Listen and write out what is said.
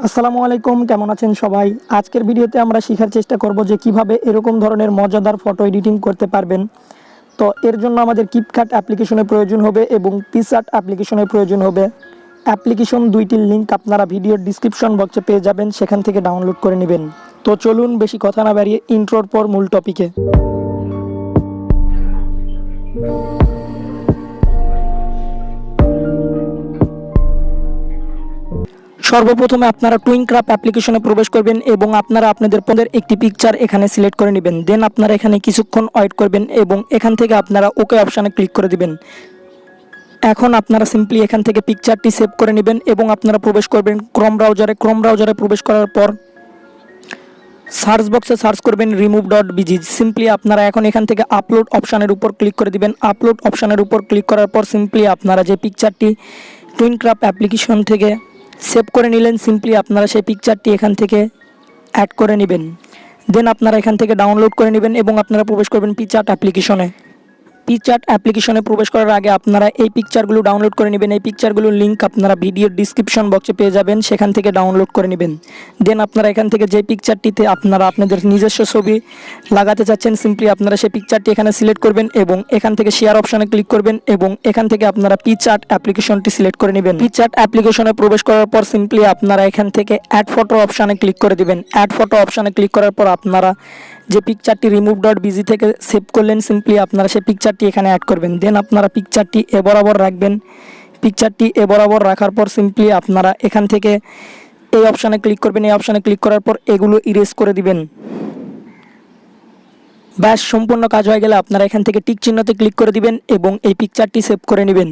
আসসালামু আলাইকুম, কেমন আছেন সবাই? আজকের ভিডিওতে আমরা শেখার চেষ্টা করব যে কিভাবে এরকম ধরনের মজাদার ফটো এডিটিং করতে পারবেন। তো এর জন্য আমাদের কিপকাট অ্যাপ্লিকেশনের প্রয়োজন হবে এবং পিক্সআর্ট অ্যাপ্লিকেশনের প্রয়োজন হবে। অ্যাপ্লিকেশন দুইটির লিঙ্ক আপনারা ভিডিওর ডিসক্রিপশন বক্সে পেয়ে যাবেন, সেখান থেকে ডাউনলোড করে নেবেন। তো চলুন বেশি কথা না বাড়িয়ে ইন্ট্রোর পর মূল টপিকে। সর্বপ্রথমে আপনারা টুইনক্রাফট অ্যাপ্লিকেশনে প্রবেশ করবেন এবং আপনারা আপনাদের পদের একটি পিকচার এখানে সিলেক্ট করে নেবেন। দেন আপনারা এখানে কিছুক্ষণ ওয়েট করবেন এবং এখান থেকে আপনারা ওকে অপশানে ক্লিক করে দিবেন। এখন আপনারা সিম্পলি এখান থেকে পিকচারটি সেভ করে নেবেন এবং আপনারা প্রবেশ করবেন ক্রোম ব্রাউজারে প্রবেশ করার পর সার্চ বক্সে সার্চ করবেন remove.bg। সিম্পলি আপনারা এখন এখান থেকে আপলোড অপশানের উপর ক্লিক করে দিবেন। আপলোড অপশানের উপর ক্লিক করার পর সিম্পলি আপনারা যে পিকচারটি টুইনক্রাফট অ্যাপ্লিকেশন থেকে সেভ করে নিলেন, সিম্পলি আপনারা সেই পিকচারটি এখান থেকে অ্যাড করে নেবেন। দেন আপনারা এখান থেকে ডাউনলোড করে নেবেন এবং আপনারা প্রবেশ করবেন পিকচার্ট অ্যাপ্লিকেশনে। পিকচার্ট অ্যাপ্লিকেশনে প্রবেশ করার আগে আপনারা এই পিকচারগুলো ডাউনলোড করে নেবেন। এই পিকচারগুলোর লিঙ্ক আপনারা ভিডিওর ডিসক্রিপশন বক্সে পেয়ে যাবেন, সেখান থেকে ডাউনলোড করে নেবেন। দেন আপনারা এখান থেকে যে পিকচারটিতে আপনারা আপনাদের নিজস্ব ছবি লাগাতে চাচ্ছেন, সিম্পলি আপনারা সেই পিকচারটি এখানে সিলেক্ট করবেন এবং এখান থেকে শেয়ার অপশানে ক্লিক করবেন এবং এখান থেকে আপনারা পিকচার্ট অ্যাপ্লিকেশনটি সিলেক্ট করে নেবেন। পিকচার্ট অ্যাপ্লিকেশনে প্রবেশ করার পর সিম্পলি আপনারা এখান থেকে অ্যাড ফটো অপশানে ক্লিক করে দিবেন। অ্যাড ফটো অপশানে ক্লিক করার পর আপনারা যে পিকচারটি remove.bg থেকে সেভ করলেন, সিম্পলি আপনারা সেই পিকচারটি এখানে অ্যাড করবেন। দেন আপনারা পিকচারটি এ বরাবর রাখবেন। পিকচারটি এ বরাবর রাখার পর সিম্পলি আপনারা এখান থেকে এই অপশানে ক্লিক করবেন। এই অপশানে ক্লিক করার পর এগুলো ইরেজ করে দিবেন। ব্যাস, সম্পূর্ণ কাজ হয়ে গেলে আপনারা এখান থেকে টিক চিহ্নতে ক্লিক করে দিবেন এবং এই পিকচারটি সেভ করে নেবেন।